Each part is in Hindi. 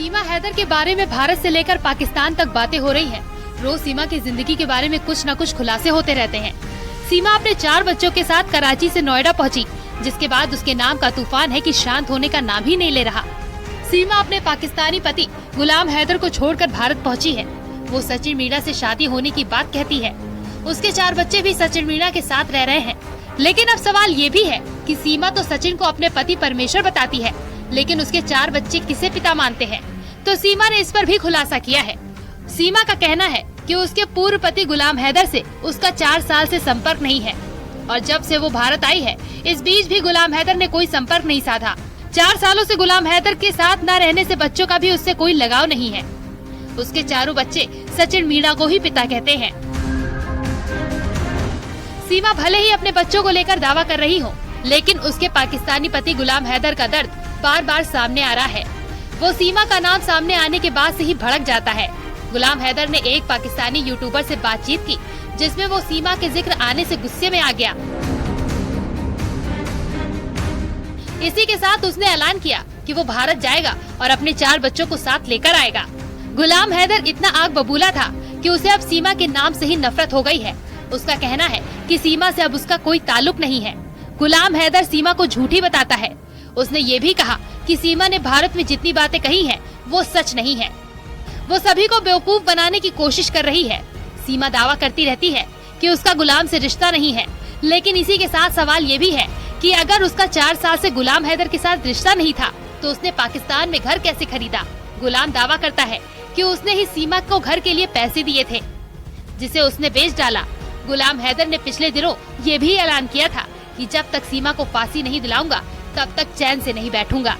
सीमा हैदर के बारे में भारत से लेकर पाकिस्तान तक बातें हो रही हैं। रोज सीमा की जिंदगी के बारे में कुछ न कुछ खुलासे होते रहते हैं। सीमा अपने 4 बच्चों के साथ कराची से नोएडा पहुंची, जिसके बाद उसके नाम का तूफान है कि शांत होने का नाम ही नहीं ले रहा। सीमा अपने पाकिस्तानी पति गुलाम हैदर को छोड़कर भारत पहुंची है। वो सचिन मीणा से शादी होने की बात कहती है। उसके 4 बच्चे भी सचिन मीणा के साथ रह रहे हैं। लेकिन अब सवाल ये भी है कि सीमा तो सचिन को अपने पति परमेश्वर बताती है, लेकिन उसके 4 बच्चे किसे पिता मानते हैं? तो सीमा ने इस पर भी खुलासा किया है। सीमा का कहना है कि उसके पूर्व पति गुलाम हैदर से उसका 4 साल से संपर्क नहीं है और जब से वो भारत आई है इस बीच भी गुलाम हैदर ने कोई संपर्क नहीं साधा। 4 सालों से गुलाम हैदर के साथ न रहने से बच्चों का भी उससे कोई लगाव नहीं है। उसके 4 बच्चे सचिन मीणा को ही पिता कहते हैं। सीमा भले ही अपने बच्चों को लेकर दावा कर रही हो, लेकिन उसके पाकिस्तानी पति गुलाम हैदर का दर्द बार बार सामने आ रहा है। वो सीमा का नाम सामने आने के बाद से ही भड़क जाता है। गुलाम हैदर ने एक पाकिस्तानी यूट्यूबर से बातचीत की, जिसमें वो सीमा के जिक्र आने से गुस्से में आ गया। इसी के साथ उसने ऐलान किया कि वो भारत जाएगा और अपने 4 बच्चों को साथ लेकर आएगा। गुलाम हैदर इतना आग बबूला था कि उसे अब सीमा के नाम से ही नफरत हो गई है। उसका कहना है कि सीमा से अब उसका कोई ताल्लुक नहीं है। गुलाम हैदर सीमा को झूठी बताता है। उसने ये भी कहा कि सीमा ने भारत में जितनी बातें कही हैं, वो सच नहीं है। वो सभी को बेवकूफ बनाने की कोशिश कर रही है। सीमा दावा करती रहती है कि उसका गुलाम से रिश्ता नहीं है, लेकिन इसी के साथ सवाल ये भी है कि अगर उसका 4 साल से गुलाम हैदर के साथ रिश्ता नहीं था, तो उसने पाकिस्तान में घर कैसे खरीदा? गुलाम दावा करता है कि उसने ही सीमा को घर के लिए पैसे दिए थे, जिसे उसने बेच डाला। गुलाम हैदर ने पिछले दिनों ये भी ऐलान किया था कि जब तक सीमा को फांसी नहीं दिलाऊंगा, तब तक चैन से नहीं बैठूंगा।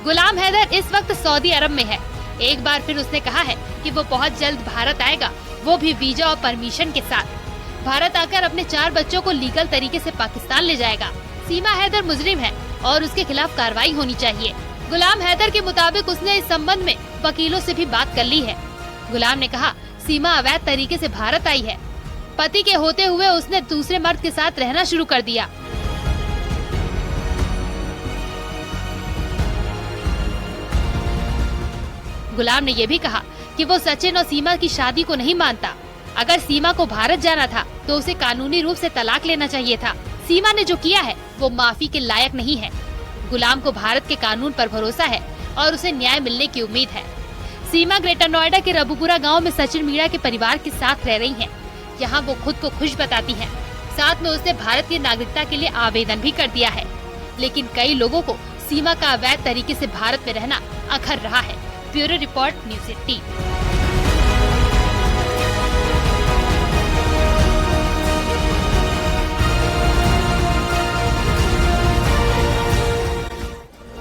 गुलाम हैदर इस वक्त सऊदी अरब में है। एक बार फिर उसने कहा है कि वो बहुत जल्द भारत आएगा, वो भी वीजा और परमिशन के साथ। भारत आकर अपने 4 बच्चों को लीगल तरीके से पाकिस्तान ले जाएगा। सीमा हैदर मुजरिम है और उसके खिलाफ कार्रवाई होनी चाहिए। गुलाम हैदर के मुताबिक उसने इस संबंध में वकीलों से भी बात कर ली है। गुलाम ने कहा, सीमा अवैध तरीके से भारत आई है। पति के होते हुए उसने दूसरे मर्द के साथ रहना शुरू कर दिया। गुलाम ने यह भी कहा कि वो सचिन और सीमा की शादी को नहीं मानता। अगर सीमा को भारत जाना था तो उसे कानूनी रूप से तलाक लेना चाहिए था। सीमा ने जो किया है वो माफी के लायक नहीं है। गुलाम को भारत के कानून पर भरोसा है और उसे न्याय मिलने की उम्मीद है। सीमा ग्रेटर नोएडा के रबुपुरा गांव में सचिन मीणा के परिवार के साथ रह रही है। यहाँ वो खुद को खुश बताती है। साथ में उसने भारत की नागरिकता के लिए आवेदन भी कर दिया है, लेकिन कई लोगों को सीमा का अवैध तरीके से भारत में रहना अखर रहा है। Bureau report, news 18।